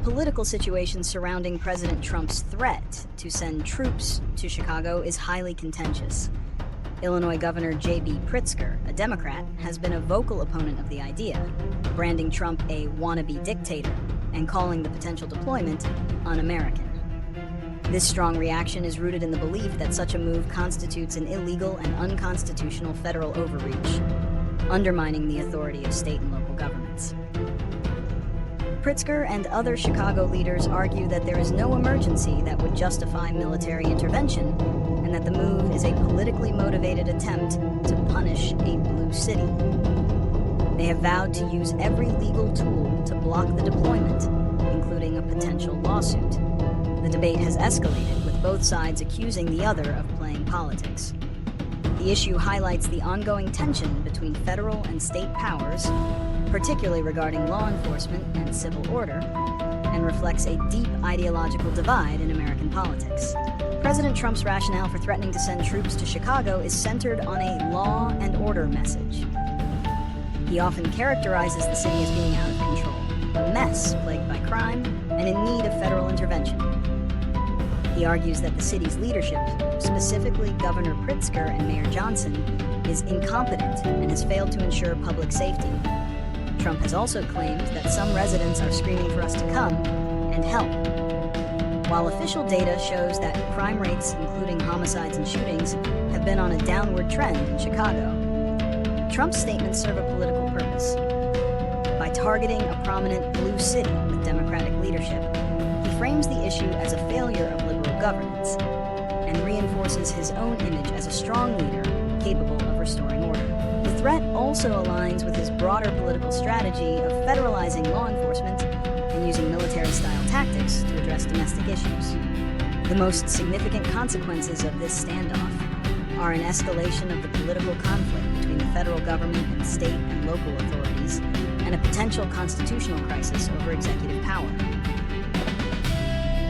political situation surrounding President Trump's threat to send troops to Chicago is highly contentious. Illinois Governor J.B. Pritzker, a Democrat, has been a vocal opponent of the idea, branding Trump a wannabe dictator and calling the potential deployment un-American. This strong reaction is rooted in the belief that such a move constitutes an illegal and unconstitutional federal overreach, undermining the authority of state and local governments. Pritzker and other Chicago leaders argue that there is no emergency that would justify military intervention, and that the move is a politically motivated attempt to punish a blue city. They have vowed to use every legal tool to block the deployment, including a potential lawsuit. The debate has escalated, with both sides accusing the other of playing politics. The issue highlights the ongoing tension between federal and state powers, particularly regarding law enforcement and civil order, and reflects a deep ideological divide in American politics. President Trump's rationale for threatening to send troops to Chicago is centered on a law and order message. He often characterizes the city as being out of control, a mess plagued by crime, and in need of federal intervention. He argues that the city's leadership, specifically Governor Pritzker and Mayor Johnson, is incompetent and has failed to ensure public safety. Trump has also claimed that some residents are screaming for us to come and help. While official data shows that crime rates, including homicides and shootings, have been on a downward trend in Chicago, Trump's statements serve a political purpose. By targeting a prominent blue city with Democratic leadership, he frames the issue as a failure of liberal governance and reinforces his own image as a strong leader capable of restoring order. The threat also aligns with his broader political strategy of federalizing law enforcement and using military-style tactics to address domestic issues. The most significant consequences of this standoff are an escalation of the political conflict between the federal government and state and local authorities, and a potential constitutional crisis over executive power.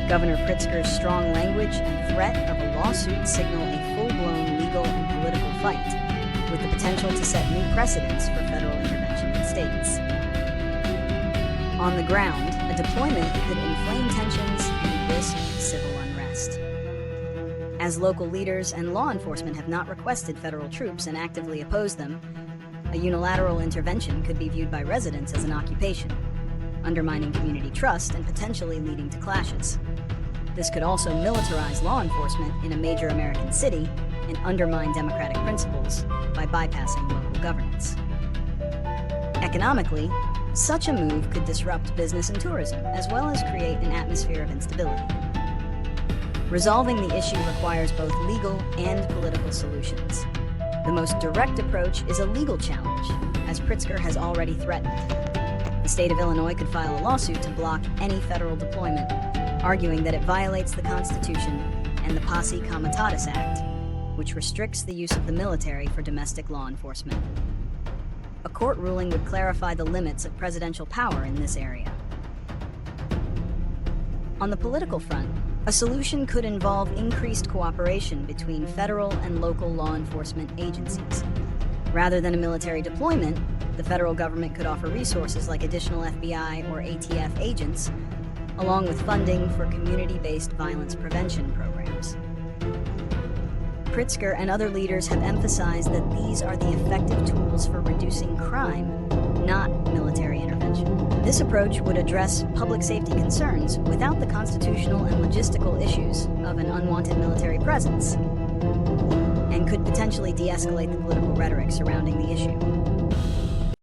Governor Pritzker's strong language and threat of a lawsuit signal a full-blown legal and political fight, with the potential to set new precedents for federal intervention in states. On the ground, a deployment could inflame tensions and risk civil unrest. As local leaders and law enforcement have not requested federal troops and actively oppose them, a unilateral intervention could be viewed by residents as an occupation, undermining community trust and potentially leading to clashes. This could also militarize law enforcement in a major American city and undermine democratic principles by bypassing local governance. Economically, such a move could disrupt business and tourism, as well as create an atmosphere of instability. Resolving the issue requires both legal and political solutions. The most direct approach is a legal challenge, as Pritzker has already threatened. The state of Illinois could file a lawsuit to block any federal deployment, arguing that it violates the Constitution and the Posse Comitatus Act, which restricts the use of the military for domestic law enforcement. A court ruling would clarify the limits of presidential power in this area. On the political front, a solution could involve increased cooperation between federal and local law enforcement agencies. Rather than a military deployment, the federal government could offer resources like additional FBI or ATF agents, along with funding for community-based violence prevention programs. Pritzker and other leaders have emphasized that these are the effective tools for reducing crime, not military intervention. This approach would address public safety concerns without the constitutional and logistical issues of an unwanted military presence, and could potentially de-escalate the political rhetoric surrounding the issue.